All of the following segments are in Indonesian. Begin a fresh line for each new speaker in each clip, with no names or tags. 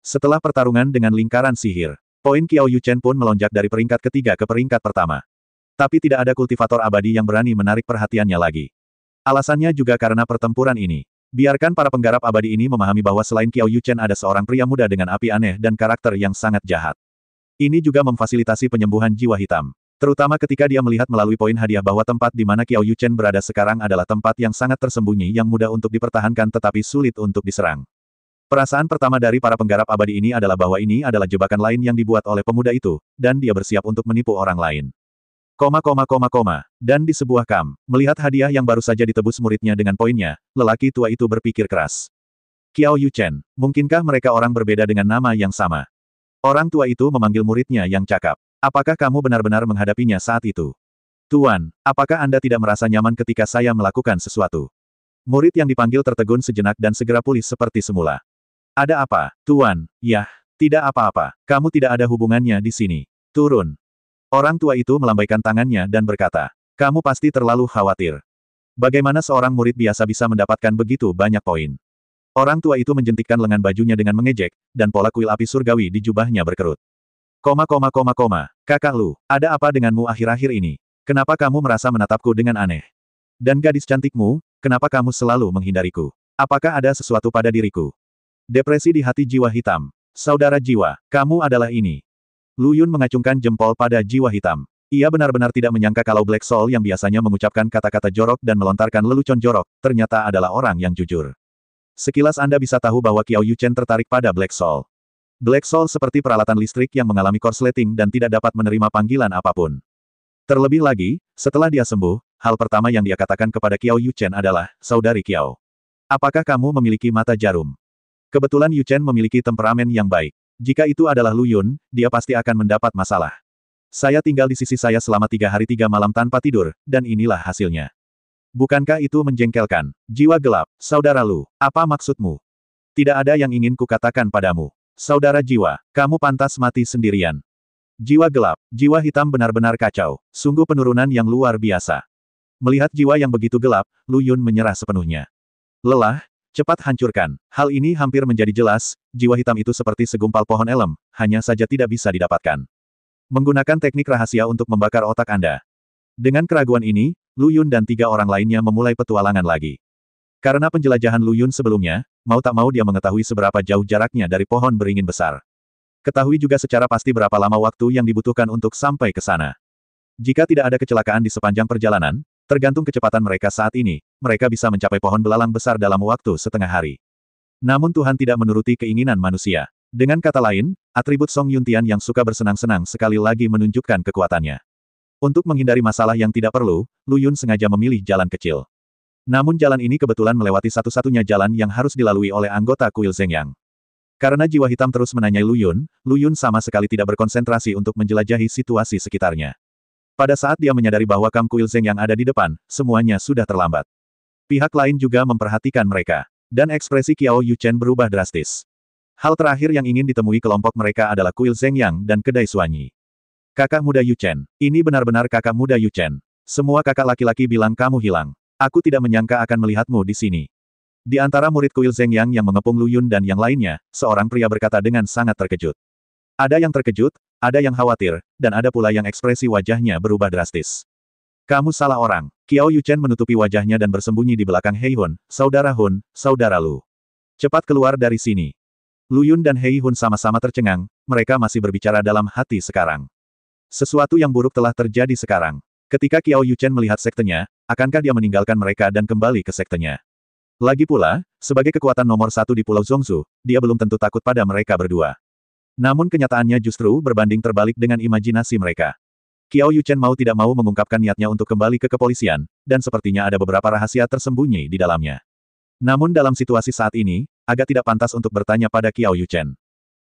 Setelah pertarungan dengan lingkaran sihir, poin Qiao Yuchen pun melonjak dari peringkat ketiga ke peringkat pertama. Tapi tidak ada kultivator abadi yang berani menarik perhatiannya lagi. Alasannya juga karena pertempuran ini. Biarkan para penggarap abadi ini memahami bahwa selain Qiao Yuchen ada seorang pria muda dengan api aneh dan karakter yang sangat jahat. Ini juga memfasilitasi penyembuhan jiwa hitam. Terutama ketika dia melihat melalui poin hadiah bahwa tempat di mana Qiao Yuchen berada sekarang adalah tempat yang sangat tersembunyi yang mudah untuk dipertahankan tetapi sulit untuk diserang. Perasaan pertama dari para penggarap abadi ini adalah bahwa ini adalah jebakan lain yang dibuat oleh pemuda itu, dan dia bersiap untuk menipu orang lain. Dan di sebuah kamp, melihat hadiah yang baru saja ditebus muridnya dengan poinnya, lelaki tua itu berpikir keras. Qiao Yuchen, mungkinkah mereka orang berbeda dengan nama yang sama? Orang tua itu memanggil muridnya yang cakap. Apakah kamu benar-benar menghadapinya saat itu? Tuan, apakah Anda tidak merasa nyaman ketika saya melakukan sesuatu? Murid yang dipanggil tertegun sejenak dan segera pulih seperti semula. Ada apa, Tuan? Yah, tidak apa-apa. Kamu tidak ada hubungannya di sini. Turun. Orang tua itu melambaikan tangannya dan berkata, kamu pasti terlalu khawatir. Bagaimana seorang murid biasa bisa mendapatkan begitu banyak poin? Orang tua itu menjentikkan lengan bajunya dengan mengejek, dan pola kuil api surgawi di jubahnya berkerut. Kakak Lu, ada apa denganmu akhir-akhir ini? Kenapa kamu merasa menatapku dengan aneh? Dan gadis cantikmu, kenapa kamu selalu menghindariku? Apakah ada sesuatu pada diriku? Depresi di hati jiwa hitam. Saudara jiwa, kamu adalah ini. Lu Yun mengacungkan jempol pada jiwa hitam. Ia benar-benar tidak menyangka kalau Black Soul yang biasanya mengucapkan kata-kata jorok dan melontarkan lelucon jorok, ternyata adalah orang yang jujur. Sekilas Anda bisa tahu bahwa Qiao Yuchen tertarik pada Black Soul. Black Soul seperti peralatan listrik yang mengalami korsleting dan tidak dapat menerima panggilan apapun. Terlebih lagi, setelah dia sembuh, hal pertama yang dia katakan kepada Qiao Yuchen adalah, Saudari Qiao. Apakah kamu memiliki mata jarum? Kebetulan Yuchen memiliki temperamen yang baik. Jika itu adalah Lu Yun, dia pasti akan mendapat masalah. Saya tinggal di sisi saya selama 3 hari 3 malam tanpa tidur, dan inilah hasilnya. Bukankah itu menjengkelkan? Jiwa gelap, saudara Lu, apa maksudmu? Tidak ada yang ingin kukatakan padamu. Saudara jiwa, kamu pantas mati sendirian. Jiwa gelap, jiwa hitam benar-benar kacau, sungguh penurunan yang luar biasa. Melihat jiwa yang begitu gelap, Lu Yun menyerah sepenuhnya. Lelah, cepat hancurkan. Hal ini hampir menjadi jelas, jiwa hitam itu seperti segumpal pohon elem, hanya saja tidak bisa didapatkan. Menggunakan teknik rahasia untuk membakar otak Anda. Dengan keraguan ini, Lu Yun dan 3 orang lainnya memulai petualangan lagi. Karena penjelajahan Lu Yun sebelumnya, mau tak mau dia mengetahui seberapa jauh jaraknya dari pohon beringin besar. Ketahui juga secara pasti berapa lama waktu yang dibutuhkan untuk sampai ke sana. Jika tidak ada kecelakaan di sepanjang perjalanan, tergantung kecepatan mereka saat ini, mereka bisa mencapai pohon belalang besar dalam waktu setengah hari. Namun Tuhan tidak menuruti keinginan manusia. Dengan kata lain, atribut Song Yuntian yang suka bersenang-senang sekali lagi menunjukkan kekuatannya. Untuk menghindari masalah yang tidak perlu, Lu Yun sengaja memilih jalan kecil. Namun jalan ini kebetulan melewati satu-satunya jalan yang harus dilalui oleh anggota kuil Zhengyang. Karena jiwa hitam terus menanyai Lu Yun sama sekali tidak berkonsentrasi untuk menjelajahi situasi sekitarnya. Pada saat dia menyadari bahwa kamp kuil Zhengyang ada di depan, semuanya sudah terlambat. Pihak lain juga memperhatikan mereka. Dan ekspresi Qiao Yuchen berubah drastis. Hal terakhir yang ingin ditemui kelompok mereka adalah kuil Zhengyang dan kedai Suanyi. Kakak muda Yuchen, ini benar-benar kakak muda Yuchen. Semua kakak laki-laki bilang kamu hilang. Aku tidak menyangka akan melihatmu di sini. Di antara murid kuil Zhengyang yang mengepung Lu Yun dan yang lainnya, seorang pria berkata dengan sangat terkejut. Ada yang terkejut, ada yang khawatir, dan ada pula yang ekspresi wajahnya berubah drastis. Kamu salah orang. Qiao Yuchen menutupi wajahnya dan bersembunyi di belakang Hei Hun, saudara Lu. Cepat keluar dari sini. Lu Yun dan Hei Hun sama-sama tercengang, mereka masih berbicara dalam hati sekarang. Sesuatu yang buruk telah terjadi sekarang. Ketika Qiao Yuchen melihat sektenya, akankah dia meninggalkan mereka dan kembali ke sektenya? Lagi pula, sebagai kekuatan nomor 1 di Pulau Zhongzhou, dia belum tentu takut pada mereka berdua. Namun kenyataannya justru berbanding terbalik dengan imajinasi mereka. Qiao Yuchen mau tidak mau mengungkapkan niatnya untuk kembali ke kepolisian, dan sepertinya ada beberapa rahasia tersembunyi di dalamnya. Namun dalam situasi saat ini, agak tidak pantas untuk bertanya pada Qiao Yuchen.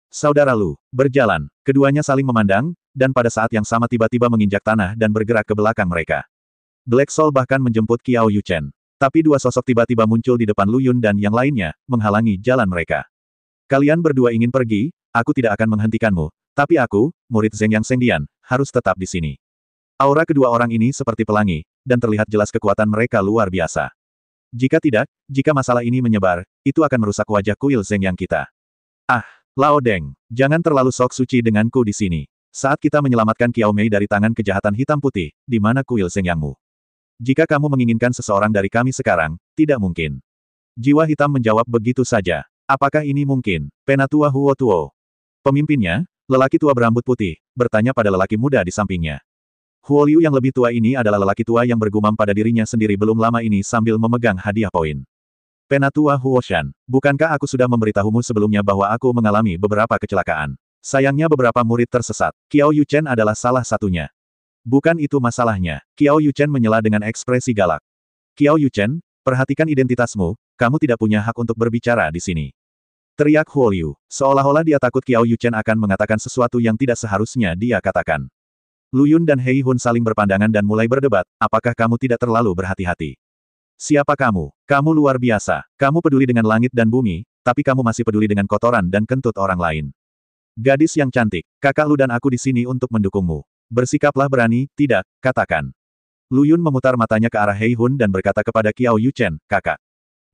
Saudara Lu, berjalan. Keduanya saling memandang, dan pada saat yang sama tiba-tiba menginjak tanah dan bergerak ke belakang mereka. Black Soul bahkan menjemput Qiao Yuchen. Tapi 2 sosok tiba-tiba muncul di depan Lu Yun dan yang lainnya, menghalangi jalan mereka. Kalian berdua ingin pergi, aku tidak akan menghentikanmu, tapi aku, murid Zhengyang Sengdian, harus tetap di sini. Aura kedua orang ini seperti pelangi, dan terlihat jelas kekuatan mereka luar biasa. Jika tidak, jika masalah ini menyebar, itu akan merusak wajah kuil Zhengyang kita. Ah, Lao Deng, jangan terlalu sok suci denganku di sini. Saat kita menyelamatkan Kiao Mei dari tangan kejahatan hitam putih, di mana kuil Zhengyangmu? Jika kamu menginginkan seseorang dari kami sekarang, tidak mungkin. Jiwa hitam menjawab begitu saja. Apakah ini mungkin? Penatua Huo Tuo. Pemimpinnya, lelaki tua berambut putih, bertanya pada lelaki muda di sampingnya. Huo Liu yang lebih tua ini adalah lelaki tua yang bergumam pada dirinya sendiri belum lama ini sambil memegang hadiah poin. Penatua Huo Shan, bukankah aku sudah memberitahumu sebelumnya bahwa aku mengalami beberapa kecelakaan? Sayangnya beberapa murid tersesat. Qiao Yuchen adalah salah satunya. Bukan itu masalahnya. Qiao Yuchen menyela dengan ekspresi galak. Qiao Yuchen, perhatikan identitasmu, kamu tidak punya hak untuk berbicara di sini. Teriak Huo Liu, seolah-olah dia takut Qiao Yuchen akan mengatakan sesuatu yang tidak seharusnya dia katakan. Lu Yun dan Hei Hun saling berpandangan dan mulai berdebat, apakah kamu tidak terlalu berhati-hati? Siapa kamu? Kamu luar biasa. Kamu peduli dengan langit dan bumi, tapi kamu masih peduli dengan kotoran dan kentut orang lain. Gadis yang cantik, kakak Lu dan aku di sini untuk mendukungmu. Bersikaplah berani, tidak, katakan. Lu Yun memutar matanya ke arah Hei Hun dan berkata kepada Qiao Yuchen, kakak.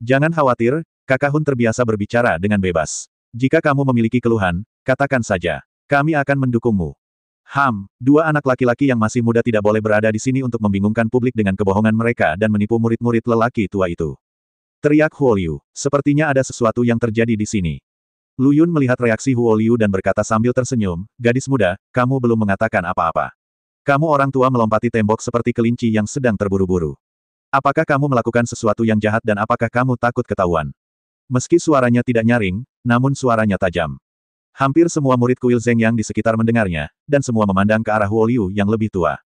Jangan khawatir, kakak Hun terbiasa berbicara dengan bebas. Jika kamu memiliki keluhan, katakan saja. Kami akan mendukungmu. Dua anak laki-laki yang masih muda tidak boleh berada di sini untuk membingungkan publik dengan kebohongan mereka dan menipu murid-murid lelaki tua itu. Teriak Huo Liu, sepertinya ada sesuatu yang terjadi di sini. Lu Yun melihat reaksi Huo Liu dan berkata sambil tersenyum, gadis muda, kamu belum mengatakan apa-apa. Kamu orang tua melompati tembok seperti kelinci yang sedang terburu-buru. Apakah kamu melakukan sesuatu yang jahat dan apakah kamu takut ketahuan? Meski suaranya tidak nyaring, namun suaranya tajam. Hampir semua murid kuil Zhengyang di sekitar mendengarnya, dan semua memandang ke arah Huo Liu yang lebih tua.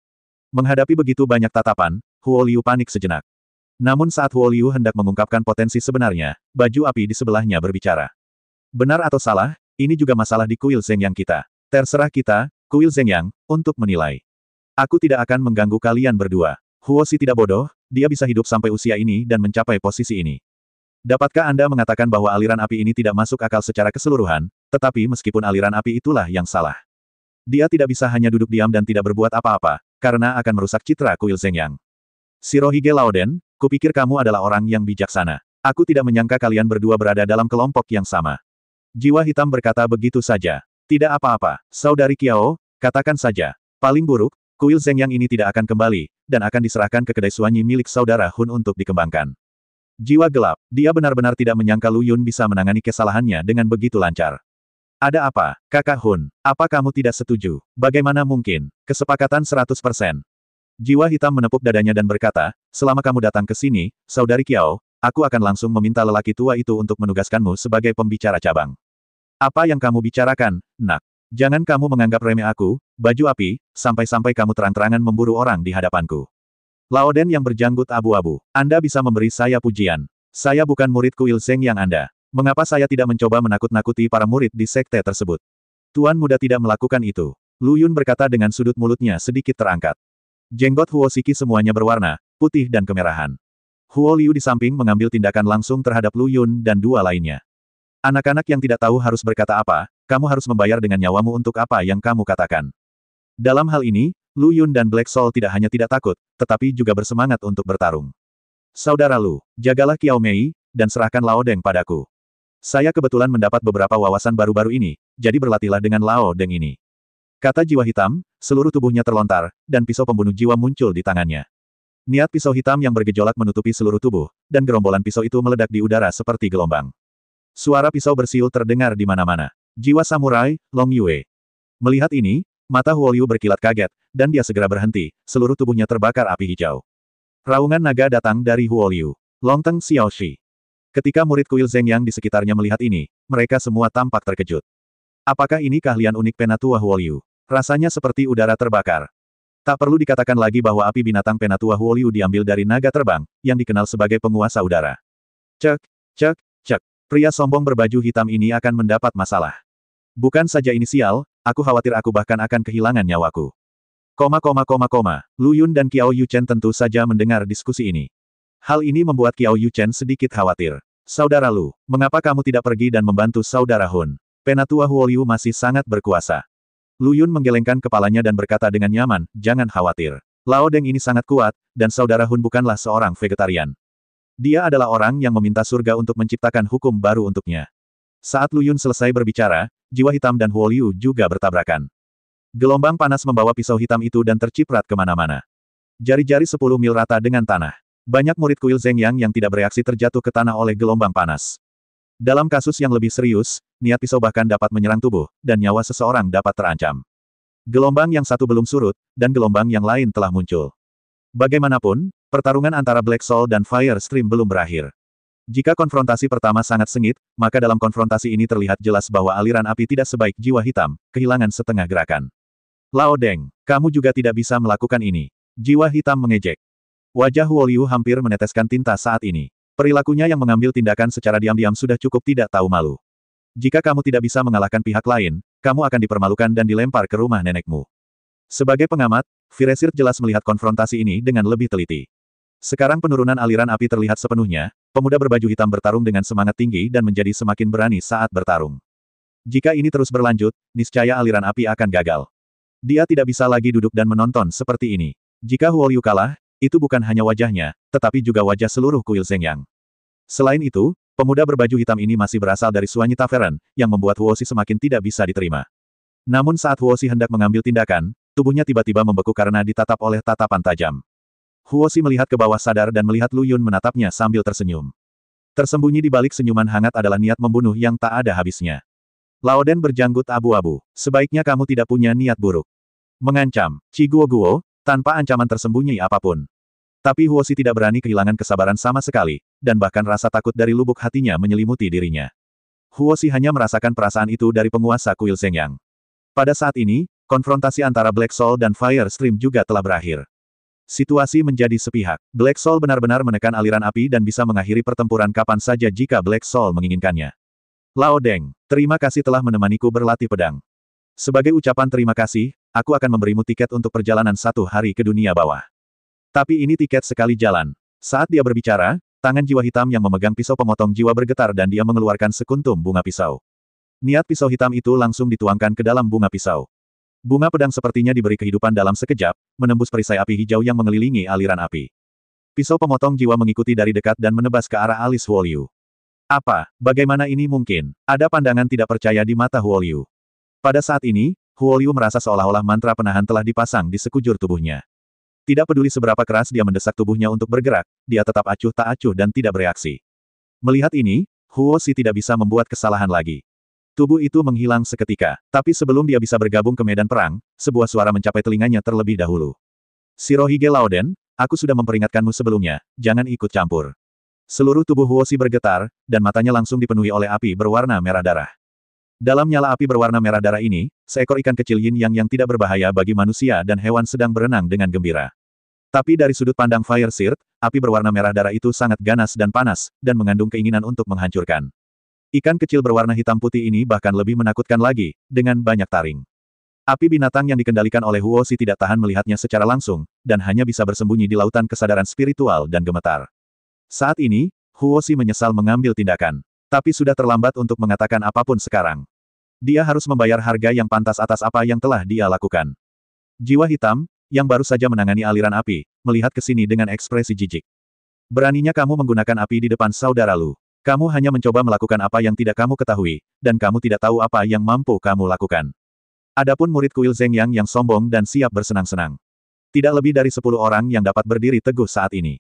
Menghadapi begitu banyak tatapan, Huo Liu panik sejenak. Namun saat Huo Liu hendak mengungkapkan potensi sebenarnya, baju api di sebelahnya berbicara. Benar atau salah, ini juga masalah di kuil Zhengyang kita. Terserah kita, kuil Zhengyang, untuk menilai. Aku tidak akan mengganggu kalian berdua. Huo Si tidak bodoh, dia bisa hidup sampai usia ini dan mencapai posisi ini. Dapatkah Anda mengatakan bahwa aliran api ini tidak masuk akal secara keseluruhan, tetapi meskipun aliran api itulah yang salah. Dia tidak bisa hanya duduk diam dan tidak berbuat apa-apa, karena akan merusak citra kuil Zhengyang. Shirohige Laoden, kupikir kamu adalah orang yang bijaksana. Aku tidak menyangka kalian berdua berada dalam kelompok yang sama. Jiwa hitam berkata begitu saja. Tidak apa-apa, saudari Qiao, katakan saja. Paling buruk, kuil Zhengyang ini tidak akan kembali, dan akan diserahkan ke kedai suanyi milik saudara Hun untuk dikembangkan. Jiwa gelap, dia benar-benar tidak menyangka Lu Yun bisa menangani kesalahannya dengan begitu lancar. Ada apa, kakak Hun? Apa kamu tidak setuju? Bagaimana mungkin? Kesepakatan 100%. Jiwa hitam menepuk dadanya dan berkata, selama kamu datang ke sini, saudari Qiao, aku akan langsung meminta lelaki tua itu untuk menugaskanmu sebagai pembicara cabang. Apa yang kamu bicarakan, nak? Jangan kamu menganggap remeh aku, baju api, sampai-sampai kamu terang-terangan memburu orang di hadapanku. Laoden yang berjanggut abu-abu, Anda bisa memberi saya pujian. Saya bukan murid kuil Zhengyang Anda. Mengapa saya tidak mencoba menakut-nakuti para murid di sekte tersebut? Tuan muda tidak melakukan itu. Lu Yun berkata dengan sudut mulutnya sedikit terangkat. Jenggot Huo Siki semuanya berwarna putih dan kemerahan. Huo Liu di samping mengambil tindakan langsung terhadap Lu Yun dan dua lainnya. Anak-anak yang tidak tahu harus berkata apa, kamu harus membayar dengan nyawamu untuk apa yang kamu katakan. Dalam hal ini, Lu Yun dan Black Soul tidak hanya tidak takut, tetapi juga bersemangat untuk bertarung. Saudara Lu, jagalah Qiao Mei, dan serahkan Lao Deng padaku. Saya kebetulan mendapat beberapa wawasan baru-baru ini, jadi berlatihlah dengan Lao Deng ini. Kata jiwa hitam, seluruh tubuhnya terlontar, dan pisau pembunuh jiwa muncul di tangannya. Niat pisau hitam yang bergejolak menutupi seluruh tubuh, dan gerombolan pisau itu meledak di udara seperti gelombang. Suara pisau bersiul terdengar di mana-mana. Jiwa samurai, Long Yue. Melihat ini, mata Huo Liu berkilat kaget, dan dia segera berhenti, seluruh tubuhnya terbakar api hijau. Raungan naga datang dari Huo Liu. Longteng Xiaoxi. Ketika murid kuil Zhengyang di sekitarnya melihat ini, mereka semua tampak terkejut. Apakah ini keahlian unik Penatua Huo Liu? Rasanya seperti udara terbakar. Tak perlu dikatakan lagi bahwa api binatang Penatua Huo Liu diambil dari naga terbang, yang dikenal sebagai penguasa udara. Cek, cek, cek. Pria sombong berbaju hitam ini akan mendapat masalah. Bukan saja inisial, aku khawatir aku bahkan akan kehilangan nyawaku. Lu Yun dan Qiao Yuchen tentu saja mendengar diskusi ini. Hal ini membuat Qiao Yuchen sedikit khawatir. Saudara Lu, mengapa kamu tidak pergi dan membantu saudara Hun? Penatua Huo Liu masih sangat berkuasa. Lu Yun menggelengkan kepalanya dan berkata dengan nyaman, jangan khawatir. Lao Deng ini sangat kuat, dan saudara Hun bukanlah seorang vegetarian. Dia adalah orang yang meminta surga untuk menciptakan hukum baru untuknya. Saat Lu Yun selesai berbicara, jiwa hitam dan Huo Liu juga bertabrakan. Gelombang panas membawa pisau hitam itu dan terciprat kemana-mana. Jari-jari 10 mil rata dengan tanah. Banyak murid kuil Zhengyang yang tidak bereaksi terjatuh ke tanah oleh gelombang panas. Dalam kasus yang lebih serius, niat pisau bahkan dapat menyerang tubuh, dan nyawa seseorang dapat terancam. Gelombang yang satu belum surut, dan gelombang yang lain telah muncul. Bagaimanapun, pertarungan antara Black Soul dan Fire Stream belum berakhir. Jika konfrontasi pertama sangat sengit, maka dalam konfrontasi ini terlihat jelas bahwa aliran api tidak sebaik jiwa hitam, kehilangan setengah gerakan. Lao Deng, kamu juga tidak bisa melakukan ini. Jiwa hitam mengejek. Wajah Huo Liu hampir meneteskan tinta saat ini. Perilakunya yang mengambil tindakan secara diam-diam sudah cukup tidak tahu malu. Jika kamu tidak bisa mengalahkan pihak lain, kamu akan dipermalukan dan dilempar ke rumah nenekmu. Sebagai pengamat, Firesir jelas melihat konfrontasi ini dengan lebih teliti. Sekarang penurunan aliran api terlihat sepenuhnya, pemuda berbaju hitam bertarung dengan semangat tinggi dan menjadi semakin berani saat bertarung. Jika ini terus berlanjut, niscaya aliran api akan gagal. Dia tidak bisa lagi duduk dan menonton seperti ini. Jika Huo Liu kalah, itu bukan hanya wajahnya, tetapi juga wajah seluruh kuil Zhengyang. Selain itu, pemuda berbaju hitam ini masih berasal dari Suanyi Tavern, yang membuat Huo Xi semakin tidak bisa diterima. Namun saat Huo Xi hendak mengambil tindakan, tubuhnya tiba-tiba membeku karena ditatap oleh tatapan tajam. Huo Xi melihat ke bawah sadar dan melihat Lu Yun menatapnya sambil tersenyum. Tersembunyi di balik senyuman hangat adalah niat membunuh yang tak ada habisnya. Laoden berjanggut abu-abu. Sebaiknya kamu tidak punya niat buruk. Mengancam, Ci Guo, tanpa ancaman tersembunyi apapun. Tapi Huo Xi tidak berani kehilangan kesabaran sama sekali, dan bahkan rasa takut dari lubuk hatinya menyelimuti dirinya. Huo Xi hanya merasakan perasaan itu dari penguasa kuil Zhengyang. Pada saat ini, konfrontasi antara Black Soul dan Fire Stream juga telah berakhir. Situasi menjadi sepihak. Black Soul benar-benar menekan aliran api dan bisa mengakhiri pertempuran kapan saja jika Black Soul menginginkannya. Lao Deng, terima kasih telah menemaniku berlatih pedang. Sebagai ucapan terima kasih, aku akan memberimu tiket untuk perjalanan 1 hari ke dunia bawah. Tapi ini tiket sekali jalan. Saat dia berbicara, tangan jiwa hitam yang memegang pisau pemotong jiwa bergetar dan dia mengeluarkan sekuntum bunga pisau. Niat pisau hitam itu langsung dituangkan ke dalam bunga pisau. Bunga pedang sepertinya diberi kehidupan dalam sekejap, menembus perisai api hijau yang mengelilingi aliran api. Pisau pemotong jiwa mengikuti dari dekat dan menebas ke arah alis Huo Liu. Apa? Bagaimana ini mungkin? Ada pandangan tidak percaya di mata Huo Liu. Pada saat ini, Huo Liu merasa seolah-olah mantra penahan telah dipasang di sekujur tubuhnya. Tidak peduli seberapa keras dia mendesak tubuhnya untuk bergerak, dia tetap acuh tak acuh dan tidak bereaksi. Melihat ini, Huo Xi tidak bisa membuat kesalahan lagi. Tubuh itu menghilang seketika, tapi sebelum dia bisa bergabung ke medan perang, sebuah suara mencapai telinganya terlebih dahulu. Shirohige Laoden, aku sudah memperingatkanmu sebelumnya, jangan ikut campur. Seluruh tubuh Huo Xi bergetar, dan matanya langsung dipenuhi oleh api berwarna merah darah. Dalam nyala api berwarna merah darah ini, seekor ikan kecil yin yang tidak berbahaya bagi manusia dan hewan sedang berenang dengan gembira. Tapi dari sudut pandang Fire Shirt, api berwarna merah darah itu sangat ganas dan panas, dan mengandung keinginan untuk menghancurkan. Ikan kecil berwarna hitam putih ini bahkan lebih menakutkan lagi, dengan banyak taring. Api binatang yang dikendalikan oleh Huo Xi tidak tahan melihatnya secara langsung, dan hanya bisa bersembunyi di lautan kesadaran spiritual dan gemetar. Saat ini, Huo Xi menyesal mengambil tindakan. Tapi sudah terlambat untuk mengatakan apapun sekarang. Dia harus membayar harga yang pantas atas apa yang telah dia lakukan. Jiwa hitam, yang baru saja menangani aliran api, melihat ke sini dengan ekspresi jijik. Beraninya kamu menggunakan api di depan saudara Lu. Kamu hanya mencoba melakukan apa yang tidak kamu ketahui, dan kamu tidak tahu apa yang mampu kamu lakukan. Adapun murid kuil Zhengyang yang sombong dan siap bersenang-senang. Tidak lebih dari 10 orang yang dapat berdiri teguh saat ini.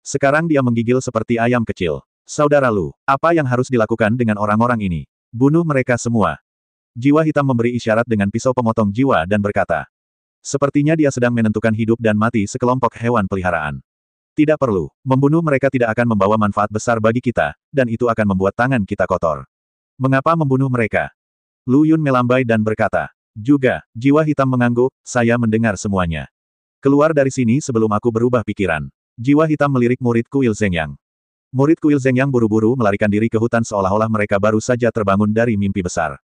Sekarang dia menggigil seperti ayam kecil. Saudara Lu, apa yang harus dilakukan dengan orang-orang ini? Bunuh mereka semua. Jiwa hitam memberi isyarat dengan pisau pemotong jiwa dan berkata. Sepertinya dia sedang menentukan hidup dan mati sekelompok hewan peliharaan. Tidak perlu. Membunuh mereka tidak akan membawa manfaat besar bagi kita, dan itu akan membuat tangan kita kotor. Mengapa membunuh mereka? Lu Yun melambai dan berkata. Juga, jiwa hitam mengangguk, saya mendengar semuanya. Keluar dari sini sebelum aku berubah pikiran. Jiwa hitam melirik murid kuil Zhengyang. Murid kuil Zhengyang buru-buru melarikan diri ke hutan seolah-olah mereka baru saja terbangun dari mimpi besar.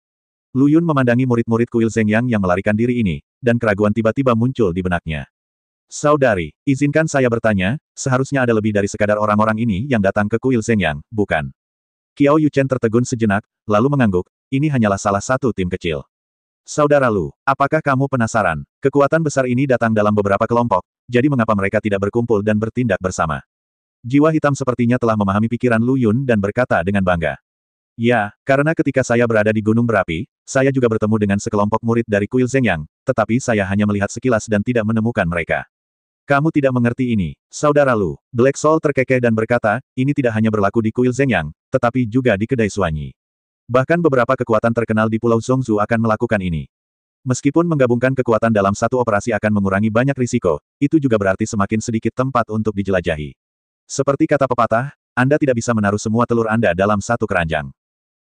Lu Yun memandangi murid-murid kuil Zhengyang yang melarikan diri ini, dan keraguan tiba-tiba muncul di benaknya. Saudari, izinkan saya bertanya, seharusnya ada lebih dari sekadar orang-orang ini yang datang ke kuil Zhengyang, bukan? Qiao Yuchen tertegun sejenak, lalu mengangguk, ini hanyalah salah satu tim kecil. Saudara Lu, apakah kamu penasaran? Kekuatan besar ini datang dalam beberapa kelompok, jadi mengapa mereka tidak berkumpul dan bertindak bersama? Jiwa hitam sepertinya telah memahami pikiran Lu Yun dan berkata dengan bangga. Ya, karena ketika saya berada di Gunung Berapi, saya juga bertemu dengan sekelompok murid dari kuil Zhengyang, tetapi saya hanya melihat sekilas dan tidak menemukan mereka. Kamu tidak mengerti ini, saudara Lu. Black Soul terkekeh dan berkata, ini tidak hanya berlaku di kuil Zhengyang, tetapi juga di kedai Suanyi. Bahkan beberapa kekuatan terkenal di Pulau Zhongzhou akan melakukan ini. Meskipun menggabungkan kekuatan dalam satu operasi akan mengurangi banyak risiko, itu juga berarti semakin sedikit tempat untuk dijelajahi. Seperti kata pepatah, Anda tidak bisa menaruh semua telur Anda dalam satu keranjang.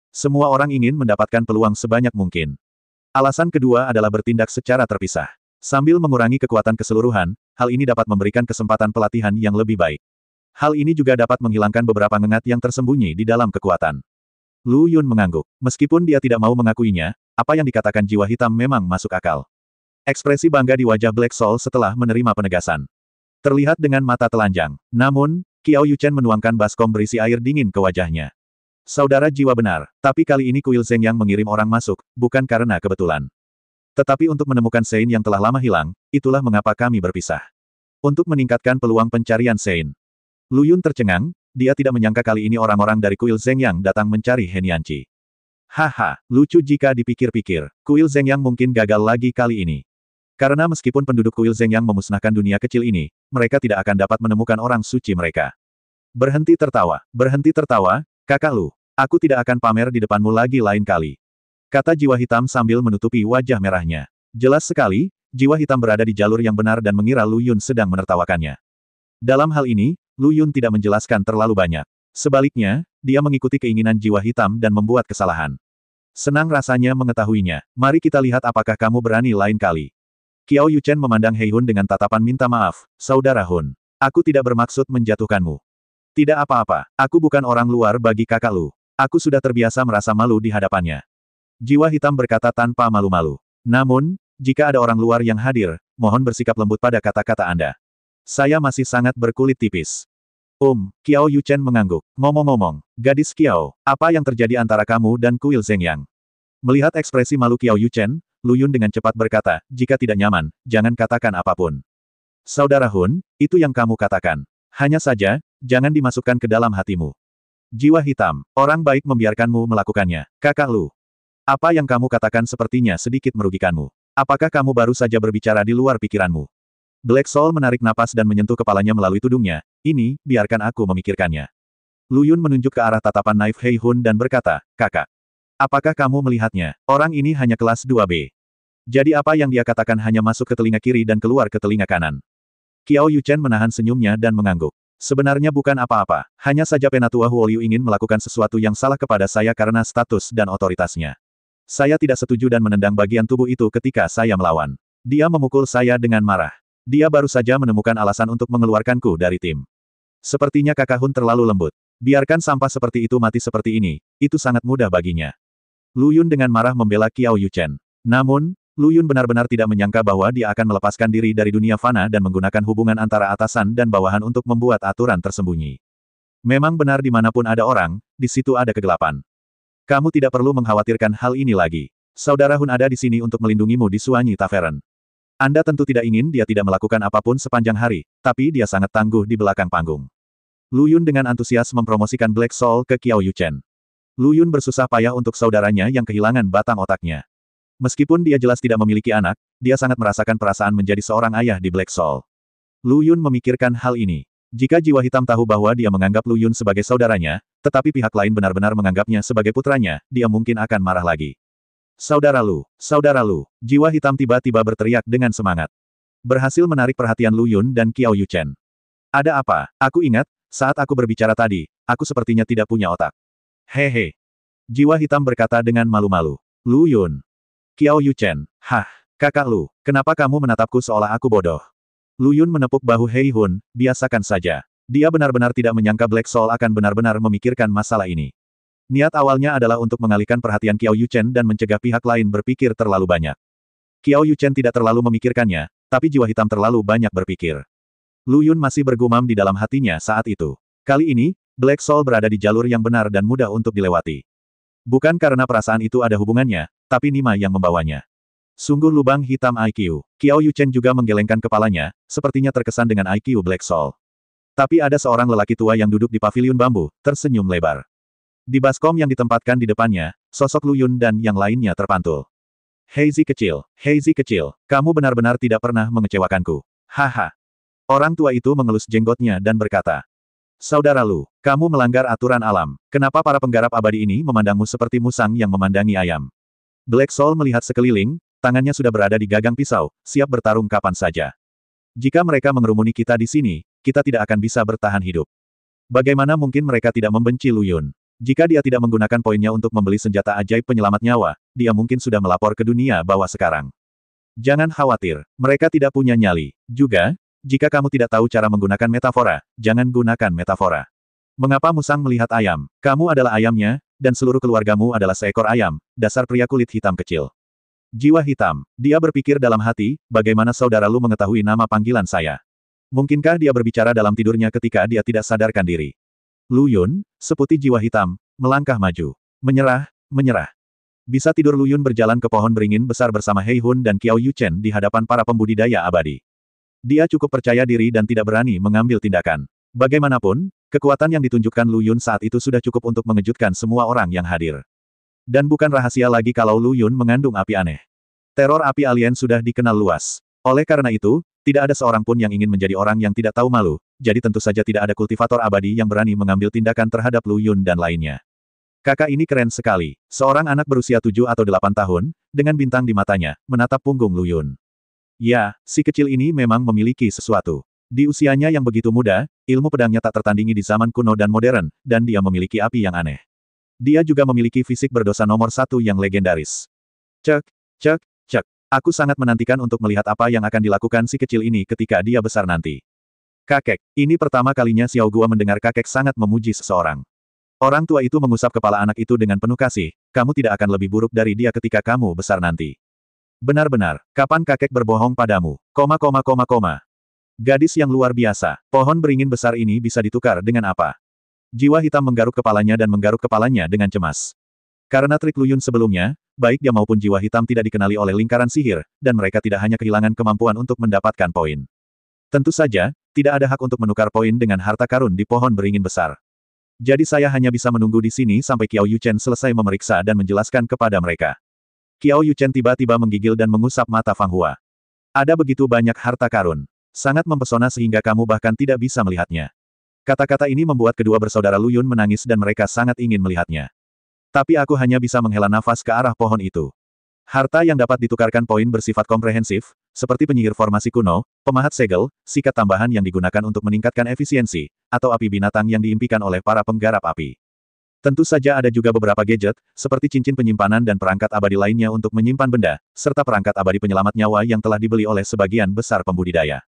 Semua orang ingin mendapatkan peluang sebanyak mungkin. Alasan kedua adalah bertindak secara terpisah. Sambil mengurangi kekuatan keseluruhan, hal ini dapat memberikan kesempatan pelatihan yang lebih baik. Hal ini juga dapat menghilangkan beberapa ngengat yang tersembunyi di dalam kekuatan. Lu Yun mengangguk. Meskipun dia tidak mau mengakuinya, apa yang dikatakan jiwa hitam memang masuk akal. Ekspresi bangga di wajah Black Soul setelah menerima penegasan terlihat dengan mata telanjang. Namun, Qiao Yuchen menuangkan baskom berisi air dingin ke wajahnya. Saudara jiwa benar, tapi kali ini kuil Zhengyang mengirim orang masuk, bukan karena kebetulan. Tetapi untuk menemukan Sein yang telah lama hilang, itulah mengapa kami berpisah. Untuk meningkatkan peluang pencarian Sein. Lu Yun tercengang, dia tidak menyangka kali ini orang-orang dari kuil Zhengyang datang mencari He Nianqi. Haha, lucu jika dipikir-pikir, kuil Zhengyang mungkin gagal lagi kali ini. Karena meskipun penduduk kuil Zhengyang memusnahkan dunia kecil ini, mereka tidak akan dapat menemukan orang suci mereka. Berhenti tertawa, kakak Lu. Aku tidak akan pamer di depanmu lagi lain kali. Kata jiwa hitam sambil menutupi wajah merahnya. Jelas sekali, jiwa hitam berada di jalur yang benar dan mengira Lu Yun sedang menertawakannya. Dalam hal ini, Lu Yun tidak menjelaskan terlalu banyak. Sebaliknya, dia mengikuti keinginan jiwa hitam dan membuat kesalahan. Senang rasanya mengetahuinya. Mari kita lihat apakah kamu berani lain kali. Qiao Yuchen memandang Hei Hun dengan tatapan minta maaf, saudara Hun. Aku tidak bermaksud menjatuhkanmu. Tidak apa-apa, aku bukan orang luar bagi kakak Lu. Aku sudah terbiasa merasa malu di hadapannya. Jiwa hitam berkata tanpa malu-malu. Namun, jika ada orang luar yang hadir, mohon bersikap lembut pada kata-kata Anda. Saya masih sangat berkulit tipis. Qiao Yuchen mengangguk. Ngomong-ngomong, gadis Qiao, apa yang terjadi antara kamu dan kuil Zhengyang? Melihat ekspresi malu Qiao Yuchen, Lu Yun dengan cepat berkata, jika tidak nyaman, jangan katakan apapun. Saudara Hun, itu yang kamu katakan. Hanya saja, jangan dimasukkan ke dalam hatimu. Jiwa hitam, orang baik membiarkanmu melakukannya. Kakak Lu. Apa yang kamu katakan sepertinya sedikit merugikanmu. Apakah kamu baru saja berbicara di luar pikiranmu? Black Soul menarik napas dan menyentuh kepalanya melalui tudungnya. Ini, biarkan aku memikirkannya. Lu Yun menunjuk ke arah tatapan naif Hei Hun dan berkata, kakak. Apakah kamu melihatnya? Orang ini hanya kelas 2B. Jadi apa yang dia katakan hanya masuk ke telinga kiri dan keluar ke telinga kanan. Qiao Yuchen menahan senyumnya dan mengangguk. Sebenarnya bukan apa-apa, hanya saja Penatua Huolyu ingin melakukan sesuatu yang salah kepada saya karena status dan otoritasnya. Saya tidak setuju dan menendang bagian tubuh itu ketika saya melawan. Dia memukul saya dengan marah. Dia baru saja menemukan alasan untuk mengeluarkanku dari tim. Sepertinya kakak Hun terlalu lembut. Biarkan sampah seperti itu mati seperti ini, itu sangat mudah baginya. Lu Yun dengan marah membela Qiao Yuchen. Namun, Lu Yun benar-benar tidak menyangka bahwa dia akan melepaskan diri dari dunia fana dan menggunakan hubungan antara atasan dan bawahan untuk membuat aturan tersembunyi. Memang benar dimanapun ada orang, di situ ada kegelapan. Kamu tidak perlu mengkhawatirkan hal ini lagi. Saudara Hun ada di sini untuk melindungimu di Suanyi Tavern. Anda tentu tidak ingin dia tidak melakukan apapun sepanjang hari, tapi dia sangat tangguh di belakang panggung. Lu Yun dengan antusias mempromosikan Black Soul ke Qiao Yuchen. Lu Yun bersusah payah untuk saudaranya yang kehilangan batang otaknya. Meskipun dia jelas tidak memiliki anak, dia sangat merasakan perasaan menjadi seorang ayah di Black Soul. Lu Yun memikirkan hal ini. Jika jiwa hitam tahu bahwa dia menganggap Lu Yun sebagai saudaranya, tetapi pihak lain benar-benar menganggapnya sebagai putranya, dia mungkin akan marah lagi. Saudara Lu, jiwa hitam tiba-tiba berteriak dengan semangat. Berhasil menarik perhatian Lu Yun dan Qiao Yuchen. Ada apa? Aku ingat, saat aku berbicara tadi, aku sepertinya tidak punya otak. Hehe. Jiwa hitam berkata dengan malu-malu. Lu Yun. Qiao Yuchen, kakak Lu, kenapa kamu menatapku seolah aku bodoh? Lu Yun menepuk bahu Hei Hun, biasakan saja. Dia benar-benar tidak menyangka Black Soul akan benar-benar memikirkan masalah ini. Niat awalnya adalah untuk mengalihkan perhatian Qiao Yuchen dan mencegah pihak lain berpikir terlalu banyak. Qiao Yuchen tidak terlalu memikirkannya, tapi jiwa hitam terlalu banyak berpikir. Lu Yun masih bergumam di dalam hatinya saat itu. Kali ini, Black Soul berada di jalur yang benar dan mudah untuk dilewati. Bukan karena perasaan itu ada hubungannya, tapi Nima yang membawanya. Sungguh lubang hitam IQ. Qiao Yuchen juga menggelengkan kepalanya, sepertinya terkesan dengan IQ Black Soul. Tapi ada seorang lelaki tua yang duduk di paviliun bambu, tersenyum lebar. Di baskom yang ditempatkan di depannya, sosok Lu Yun dan yang lainnya terpantul. Heizi kecil, kamu benar-benar tidak pernah mengecewakanku. Haha. Orang tua itu mengelus jenggotnya dan berkata, Saudara Lu, kamu melanggar aturan alam. Kenapa para penggarap abadi ini memandangmu seperti musang yang memandangi ayam? Black Soul melihat sekeliling, tangannya sudah berada di gagang pisau, siap bertarung kapan saja. Jika mereka mengerumuni kita di sini, kita tidak akan bisa bertahan hidup. Bagaimana mungkin mereka tidak membenci Lu Yun? Jika dia tidak menggunakan poinnya untuk membeli senjata ajaib penyelamat nyawa, dia mungkin sudah melapor ke dunia bawah sekarang. Jangan khawatir, mereka tidak punya nyali. Juga, jika kamu tidak tahu cara menggunakan metafora, jangan gunakan metafora. Mengapa musang melihat ayam? Kamu adalah ayamnya, dan seluruh keluargamu adalah seekor ayam, dasar pria kulit hitam kecil. Jiwa hitam. Dia berpikir dalam hati, bagaimana saudara Lu mengetahui nama panggilan saya? Mungkinkah dia berbicara dalam tidurnya ketika dia tidak sadarkan diri? Lu Yun, seputih jiwa hitam, melangkah maju. Menyerah. Bisa tidur Lu Yun berjalan ke pohon beringin besar bersama Hei Hun dan Qiao Yuchen di hadapan para pembudidaya abadi. Dia cukup percaya diri dan tidak berani mengambil tindakan. Bagaimanapun, kekuatan yang ditunjukkan Lu Yun saat itu sudah cukup untuk mengejutkan semua orang yang hadir. Dan bukan rahasia lagi kalau Lu Yun mengandung api aneh. Teror api alien sudah dikenal luas. Oleh karena itu, tidak ada seorang pun yang ingin menjadi orang yang tidak tahu malu, jadi tentu saja tidak ada kultivator abadi yang berani mengambil tindakan terhadap Lu Yun dan lainnya. Kakak ini keren sekali. Seorang anak berusia 7 atau 8 tahun, dengan bintang di matanya, menatap punggung Lu Yun. Ya, si kecil ini memang memiliki sesuatu. Di usianya yang begitu muda, ilmu pedangnya tak tertandingi di zaman kuno dan modern, dan dia memiliki api yang aneh. Dia juga memiliki fisik berdosa nomor 1 yang legendaris. Cek. Aku sangat menantikan untuk melihat apa yang akan dilakukan si kecil ini ketika dia besar nanti. Kakek, ini pertama kalinya Xiao Gua mendengar kakek sangat memuji seseorang. Orang tua itu mengusap kepala anak itu dengan penuh kasih, kamu tidak akan lebih buruk dari dia ketika kamu besar nanti. Benar-benar, kapan kakek berbohong padamu? Gadis yang luar biasa, pohon beringin besar ini bisa ditukar dengan apa? Jiwa hitam menggaruk kepalanya dan menggaruk kepalanya dengan cemas. Karena trik Lu Yun sebelumnya, baik dia maupun jiwa hitam tidak dikenali oleh lingkaran sihir, dan mereka tidak hanya kehilangan kemampuan untuk mendapatkan poin. Tentu saja, tidak ada hak untuk menukar poin dengan harta karun di pohon beringin besar. Jadi saya hanya bisa menunggu di sini sampai Qiao Yuchen selesai memeriksa dan menjelaskan kepada mereka. Qiao Yuchen tiba-tiba menggigil dan mengusap mata Fang Hua. Ada begitu banyak harta karun. Sangat mempesona sehingga kamu bahkan tidak bisa melihatnya. Kata-kata ini membuat kedua bersaudara Lu Yun menangis dan mereka sangat ingin melihatnya. Tapi aku hanya bisa menghela nafas ke arah pohon itu. Harta yang dapat ditukarkan poin bersifat komprehensif, seperti penyihir formasi kuno, pemahat segel, sikat tambahan yang digunakan untuk meningkatkan efisiensi, atau api binatang yang diimpikan oleh para penggarap api. Tentu saja ada juga beberapa gadget, seperti cincin penyimpanan dan perangkat abadi lainnya untuk menyimpan benda, serta perangkat abadi penyelamat nyawa yang telah dibeli oleh sebagian besar pembudidaya.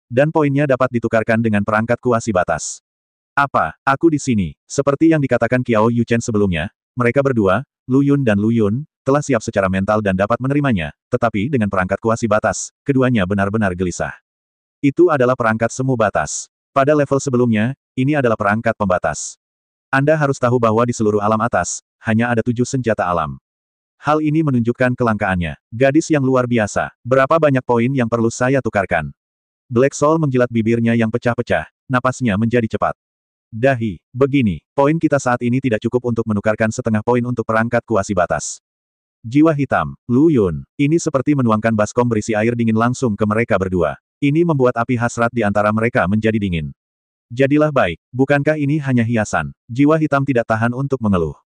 Dan poinnya dapat ditukarkan dengan perangkat kuasi batas. Apa, aku di sini, seperti yang dikatakan Qiao Yuchen sebelumnya, mereka berdua, Lu Yun dan Lu Yun, telah siap secara mental dan dapat menerimanya, tetapi dengan perangkat kuasi batas, keduanya benar-benar gelisah. Itu adalah perangkat semu batas. Pada level sebelumnya, ini adalah perangkat pembatas. Anda harus tahu bahwa di seluruh alam atas, hanya ada 7 senjata alam. Hal ini menunjukkan kelangkaannya. Gadis yang luar biasa, berapa banyak poin yang perlu saya tukarkan? Black Soul menjilat bibirnya yang pecah-pecah, napasnya menjadi cepat. Dahi, begini, poin kita saat ini tidak cukup untuk menukarkan setengah poin untuk perangkat kuasi batas. Jiwa hitam, Lu Yun, ini seperti menuangkan baskom berisi air dingin langsung ke mereka berdua. Ini membuat api hasrat di antara mereka menjadi dingin. Jadilah baik, bukankah ini hanya hiasan? Jiwa hitam tidak tahan untuk mengeluh.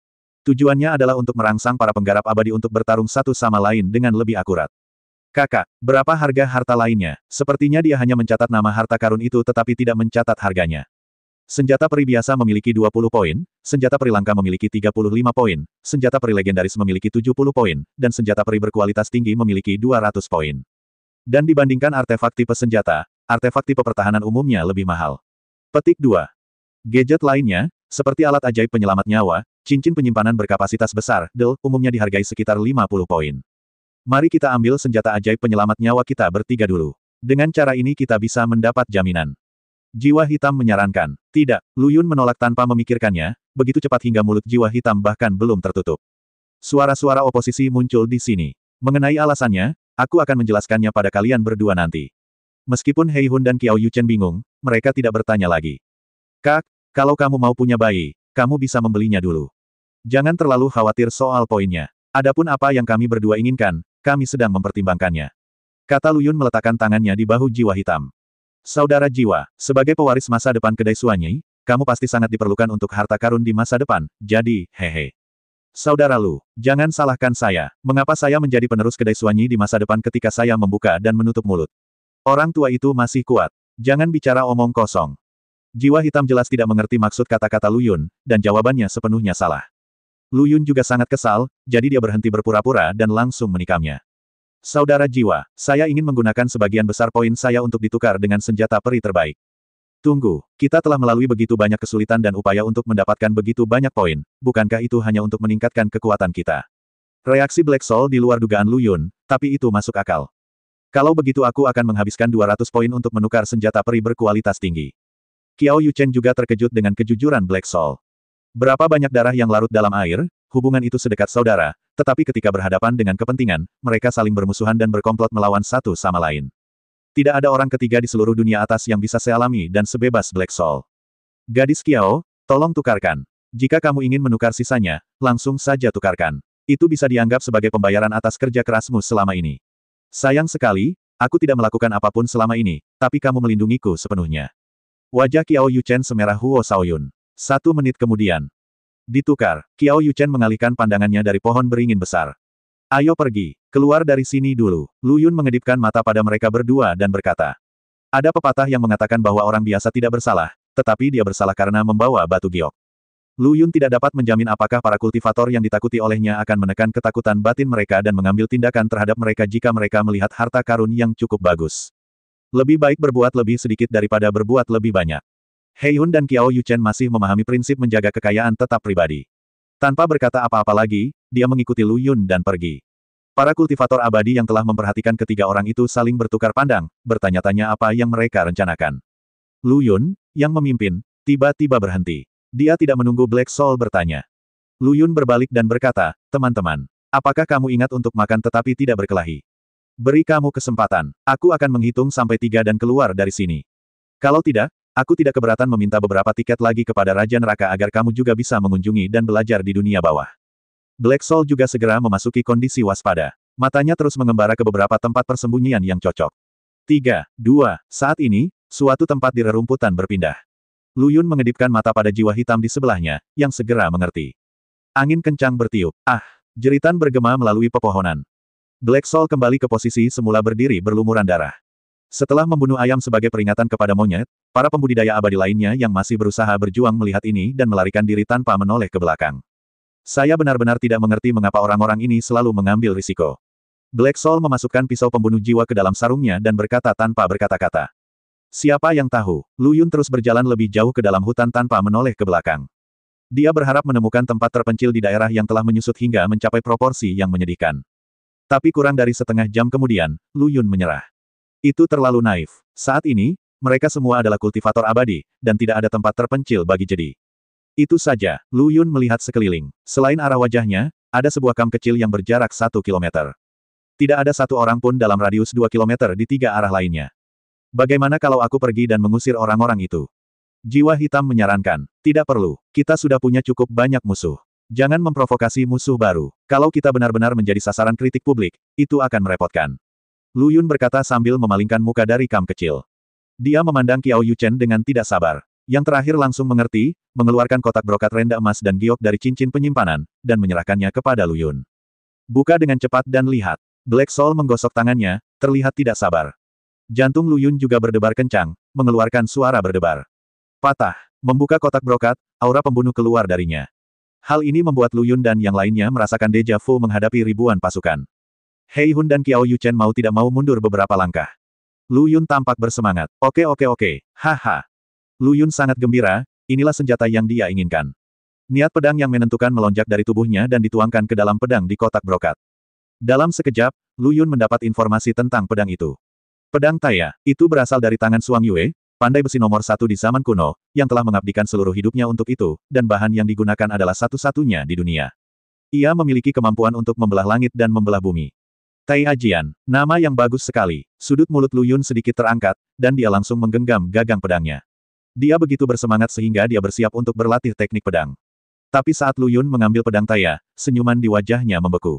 Tujuannya adalah untuk merangsang para penggarap abadi untuk bertarung satu sama lain dengan lebih akurat. Kakak, berapa harga harta lainnya? Sepertinya dia hanya mencatat nama harta karun itu tetapi tidak mencatat harganya. Senjata peri biasa memiliki 20 poin, senjata peri langka memiliki 35 poin, senjata peri legendaris memiliki 70 poin, dan senjata peri berkualitas tinggi memiliki 200 poin. Dan dibandingkan artefak tipe senjata, artefak tipe pertahanan umumnya lebih mahal. Petik 2. Gadget lainnya, seperti alat ajaib penyelamat nyawa, cincin penyimpanan berkapasitas besar, DEL, umumnya dihargai sekitar 50 poin. Mari kita ambil senjata ajaib penyelamat nyawa kita bertiga dulu. Dengan cara ini kita bisa mendapat jaminan. Jiwa hitam menyarankan. Tidak, Lu Yun menolak tanpa memikirkannya, begitu cepat hingga mulut jiwa hitam bahkan belum tertutup. Suara-suara oposisi muncul di sini. Mengenai alasannya, aku akan menjelaskannya pada kalian berdua nanti. Meskipun Hei Hun dan Qiao Yuchen bingung, mereka tidak bertanya lagi. Kak, kalau kamu mau punya bayi, kamu bisa membelinya dulu. Jangan terlalu khawatir soal poinnya. Adapun apa yang kami berdua inginkan, kami sedang mempertimbangkannya. Kata Lu Yun meletakkan tangannya di bahu jiwa hitam. Saudara jiwa, sebagai pewaris masa depan kedai Suanyi, kamu pasti sangat diperlukan untuk harta karun di masa depan, jadi, hehe. Saudara Lu, jangan salahkan saya, mengapa saya menjadi penerus kedai Suanyi di masa depan ketika saya membuka dan menutup mulut. Orang tua itu masih kuat. Jangan bicara omong kosong. Jiwa hitam jelas tidak mengerti maksud kata-kata Lu Yun, dan jawabannya sepenuhnya salah. Lu Yun juga sangat kesal, jadi dia berhenti berpura-pura dan langsung menikamnya. Saudara jiwa, saya ingin menggunakan sebagian besar poin saya untuk ditukar dengan senjata peri terbaik. Tunggu, kita telah melalui begitu banyak kesulitan dan upaya untuk mendapatkan begitu banyak poin, bukankah itu hanya untuk meningkatkan kekuatan kita? Reaksi Black Soul di luar dugaan Lu Yun, tapi itu masuk akal. Kalau begitu aku akan menghabiskan 200 poin untuk menukar senjata peri berkualitas tinggi. Qiao Yuchen juga terkejut dengan kejujuran Black Soul. Berapa banyak darah yang larut dalam air, hubungan itu sedekat saudara, tetapi ketika berhadapan dengan kepentingan, mereka saling bermusuhan dan berkomplot melawan satu sama lain. Tidak ada orang ketiga di seluruh dunia atas yang bisa saya alami dan sebebas Black Soul. Gadis Qiao, tolong tukarkan. Jika kamu ingin menukar sisanya, langsung saja tukarkan. Itu bisa dianggap sebagai pembayaran atas kerja kerasmu selama ini. Sayang sekali, aku tidak melakukan apapun selama ini, tapi kamu melindungiku sepenuhnya. Wajah Qiao Yuchen semerah Huo Shaoyun. 1 menit kemudian. Ditukar, Qiao Yuchen mengalihkan pandangannya dari pohon beringin besar. Ayo pergi, keluar dari sini dulu. Lu Yun mengedipkan mata pada mereka berdua dan berkata. Ada pepatah yang mengatakan bahwa orang biasa tidak bersalah, tetapi dia bersalah karena membawa batu giok. Lu Yun tidak dapat menjamin apakah para kultivator yang ditakuti olehnya akan menekan ketakutan batin mereka dan mengambil tindakan terhadap mereka jika mereka melihat harta karun yang cukup bagus. Lebih baik berbuat lebih sedikit daripada berbuat lebih banyak. Hei Hun dan Qiao Yuchen masih memahami prinsip menjaga kekayaan tetap pribadi. Tanpa berkata apa-apa lagi, dia mengikuti Lu Yun dan pergi. Para kultivator abadi yang telah memperhatikan ketiga orang itu saling bertukar pandang, bertanya-tanya apa yang mereka rencanakan. Lu Yun, yang memimpin, tiba-tiba berhenti. Dia tidak menunggu Black Soul bertanya. Lu Yun berbalik dan berkata, teman-teman, apakah kamu ingat untuk makan tetapi tidak berkelahi? Beri kamu kesempatan, aku akan menghitung sampai 3 dan keluar dari sini. Kalau tidak, aku tidak keberatan meminta beberapa tiket lagi kepada Raja Neraka agar kamu juga bisa mengunjungi dan belajar di dunia bawah. Black Soul juga segera memasuki kondisi waspada. Matanya terus mengembara ke beberapa tempat persembunyian yang cocok. 3, 2, saat ini, suatu tempat di rerumputan berpindah. Lu Yun mengedipkan mata pada jiwa hitam di sebelahnya, yang segera mengerti. Angin kencang bertiup. Ah! Jeritan bergema melalui pepohonan. Black Soul kembali ke posisi semula berdiri berlumuran darah. Setelah membunuh ayam sebagai peringatan kepada monyet, para pembudidaya abadi lainnya yang masih berusaha berjuang melihat ini dan melarikan diri tanpa menoleh ke belakang. Saya benar-benar tidak mengerti mengapa orang-orang ini selalu mengambil risiko. Black Soul memasukkan pisau pembunuh jiwa ke dalam sarungnya dan berkata tanpa berkata-kata. Siapa yang tahu, Lu Yun terus berjalan lebih jauh ke dalam hutan tanpa menoleh ke belakang. Dia berharap menemukan tempat terpencil di daerah yang telah menyusut hingga mencapai proporsi yang menyedihkan. Tapi kurang dari setengah jam kemudian, Lu Yun menyerah. Itu terlalu naif. Saat ini, mereka semua adalah kultivator abadi, dan tidak ada tempat terpencil bagi jedi. Itu saja, Lu Yun melihat sekeliling. Selain arah wajahnya, ada sebuah kam kecil yang berjarak 1 kilometer. Tidak ada satu orang pun dalam radius 2 kilometer di 3 arah lainnya. Bagaimana kalau aku pergi dan mengusir orang-orang itu? Jiwa hitam menyarankan, tidak perlu, kita sudah punya cukup banyak musuh. Jangan memprovokasi musuh baru. Kalau kita benar-benar menjadi sasaran kritik publik, itu akan merepotkan. Lu Yun berkata sambil memalingkan muka dari kam kecil. Dia memandang Qiao Yuchen dengan tidak sabar. Yang terakhir langsung mengerti, mengeluarkan kotak brokat renda emas dan giok dari cincin penyimpanan, dan menyerahkannya kepada Lu Yun. Buka dengan cepat dan lihat. Black Soul menggosok tangannya, terlihat tidak sabar. Jantung Lu Yun juga berdebar kencang, mengeluarkan suara berdebar. Patah. Membuka kotak brokat, aura pembunuh keluar darinya. Hal ini membuat Lu Yun dan yang lainnya merasakan deja vu menghadapi ribuan pasukan. Hei Hun dan Qiao Yuchen mau tidak mau mundur beberapa langkah. Lu Yun tampak bersemangat. Oke, haha. Lu Yun sangat gembira, inilah senjata yang dia inginkan. Niat pedang yang menentukan melonjak dari tubuhnya dan dituangkan ke dalam pedang di kotak brokat. Dalam sekejap, Lu Yun mendapat informasi tentang pedang itu. Pedang Taya, itu berasal dari tangan Suang Yue, pandai besi nomor 1 di zaman kuno, yang telah mengabdikan seluruh hidupnya untuk itu, dan bahan yang digunakan adalah satu-satunya di dunia. Ia memiliki kemampuan untuk membelah langit dan membelah bumi. Tai Ajian, nama yang bagus sekali. Sudut mulut Lu Yun sedikit terangkat, dan dia langsung menggenggam gagang pedangnya. Dia begitu bersemangat sehingga dia bersiap untuk berlatih teknik pedang. Tapi saat Lu Yun mengambil pedang Taya, senyuman di wajahnya membeku.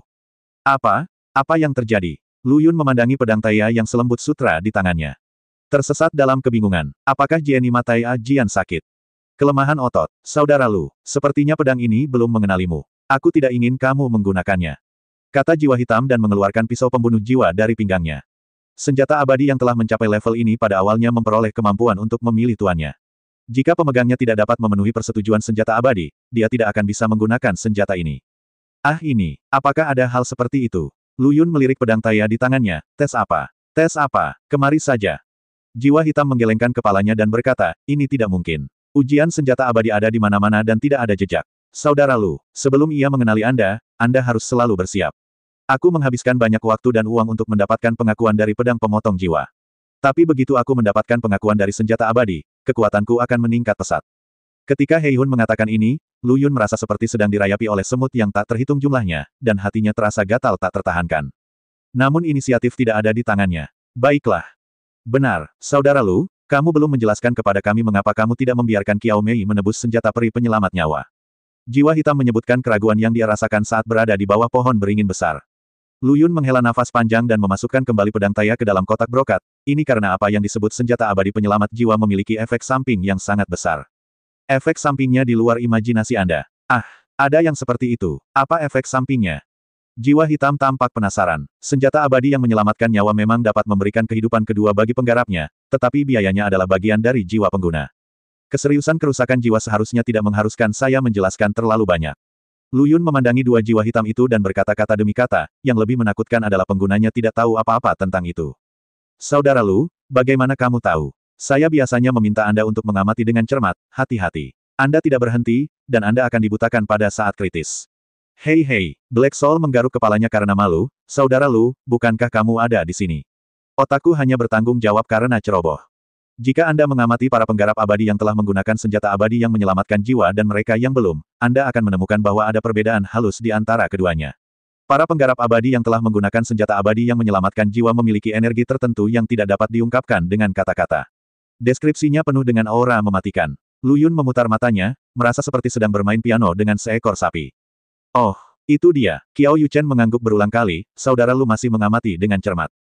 Apa? Apa yang terjadi? Lu Yun memandangi pedang Taya yang selembut sutra di tangannya. Tersesat dalam kebingungan. Apakah Jian Taya Jian sakit? Kelemahan otot. Saudara Lu, sepertinya pedang ini belum mengenalimu. Aku tidak ingin kamu menggunakannya. Kata jiwa hitam dan mengeluarkan pisau pembunuh jiwa dari pinggangnya. Senjata abadi yang telah mencapai level ini pada awalnya memperoleh kemampuan untuk memilih tuannya. Jika pemegangnya tidak dapat memenuhi persetujuan senjata abadi, dia tidak akan bisa menggunakan senjata ini. Ah ini, apakah ada hal seperti itu? Lu Yun melirik pedang Taya di tangannya. Tes apa? Tes apa? Kemari saja. Jiwa hitam menggelengkan kepalanya dan berkata, ini tidak mungkin. Ujian senjata abadi ada di mana-mana dan tidak ada jejak. Saudara Lu, sebelum ia mengenali Anda harus selalu bersiap. Aku menghabiskan banyak waktu dan uang untuk mendapatkan pengakuan dari pedang pemotong jiwa. Tapi begitu aku mendapatkan pengakuan dari senjata abadi, kekuatanku akan meningkat pesat. Ketika Hei Hun mengatakan ini, Lu Yun merasa seperti sedang dirayapi oleh semut yang tak terhitung jumlahnya, dan hatinya terasa gatal tak tertahankan. Namun inisiatif tidak ada di tangannya. Baiklah. Benar, Saudara Lu, kamu belum menjelaskan kepada kami mengapa kamu tidak membiarkan Kiao Mei menebus senjata peri penyelamat nyawa. Jiwa hitam menyebutkan keraguan yang dia rasakan saat berada di bawah pohon beringin besar. Lu Yun menghela nafas panjang dan memasukkan kembali pedang Taya ke dalam kotak brokat, ini karena apa yang disebut senjata abadi penyelamat jiwa memiliki efek samping yang sangat besar. Efek sampingnya di luar imajinasi Anda. Ah, ada yang seperti itu. Apa efek sampingnya? Jiwa hitam tampak penasaran. Senjata abadi yang menyelamatkan nyawa memang dapat memberikan kehidupan kedua bagi penggarapnya, tetapi biayanya adalah bagian dari jiwa pengguna. Keseriusan kerusakan jiwa seharusnya tidak mengharuskan saya menjelaskan terlalu banyak. Lu Yun memandangi dua jiwa hitam itu dan berkata-kata demi kata, yang lebih menakutkan adalah penggunanya tidak tahu apa-apa tentang itu. Saudara Lu, bagaimana kamu tahu? Saya biasanya meminta Anda untuk mengamati dengan cermat, hati-hati. Anda tidak berhenti, dan Anda akan dibutakan pada saat kritis. Hei, Black Soul menggaruk kepalanya karena malu, Saudara Lu, bukankah kamu ada di sini? Otakku hanya bertanggung jawab karena ceroboh. Jika Anda mengamati para penggarap abadi yang telah menggunakan senjata abadi yang menyelamatkan jiwa dan mereka yang belum, Anda akan menemukan bahwa ada perbedaan halus di antara keduanya. Para penggarap abadi yang telah menggunakan senjata abadi yang menyelamatkan jiwa memiliki energi tertentu yang tidak dapat diungkapkan dengan kata-kata. Deskripsinya penuh dengan aura mematikan. Lu Yun memutar matanya, merasa seperti sedang bermain piano dengan seekor sapi. Oh, itu dia. Qiao Yuchen mengangguk berulang kali, Saudara Lu masih mengamati dengan cermat.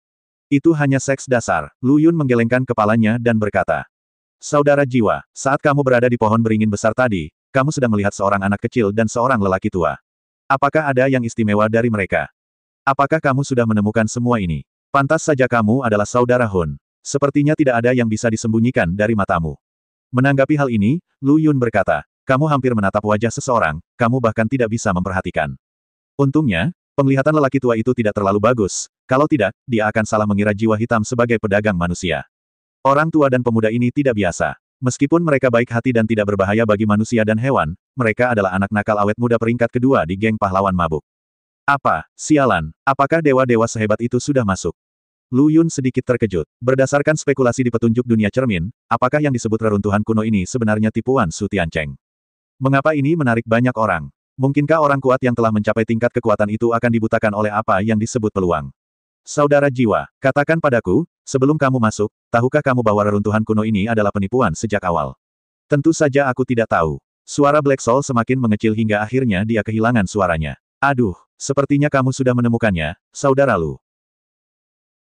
Itu hanya seks dasar. Lu Yun menggelengkan kepalanya dan berkata. Saudara jiwa, saat kamu berada di pohon beringin besar tadi, kamu sedang melihat seorang anak kecil dan seorang lelaki tua. Apakah ada yang istimewa dari mereka? Apakah kamu sudah menemukan semua ini? Pantas saja kamu adalah Saudara Hun. Sepertinya tidak ada yang bisa disembunyikan dari matamu. Menanggapi hal ini, Lu Yun berkata, kamu hampir menatap wajah seseorang, kamu bahkan tidak bisa memperhatikan. Untungnya, penglihatan lelaki tua itu tidak terlalu bagus, kalau tidak, dia akan salah mengira jiwa hitam sebagai pedagang manusia. Orang tua dan pemuda ini tidak biasa. Meskipun mereka baik hati dan tidak berbahaya bagi manusia dan hewan, mereka adalah anak nakal awet muda peringkat kedua di geng pahlawan mabuk. Apa, sialan, apakah dewa-dewa sehebat itu sudah masuk? Lu Yun sedikit terkejut. Berdasarkan spekulasi di petunjuk dunia cermin, apakah yang disebut reruntuhan kuno ini sebenarnya tipuan Su Tiancheng? Mengapa ini menarik banyak orang? Mungkinkah orang kuat yang telah mencapai tingkat kekuatan itu akan dibutakan oleh apa yang disebut peluang? Saudara jiwa, katakan padaku, sebelum kamu masuk, tahukah kamu bahwa reruntuhan kuno ini adalah penipuan sejak awal? Tentu saja aku tidak tahu. Suara Black Soul semakin mengecil hingga akhirnya dia kehilangan suaranya. Aduh, sepertinya kamu sudah menemukannya, Saudara Lu.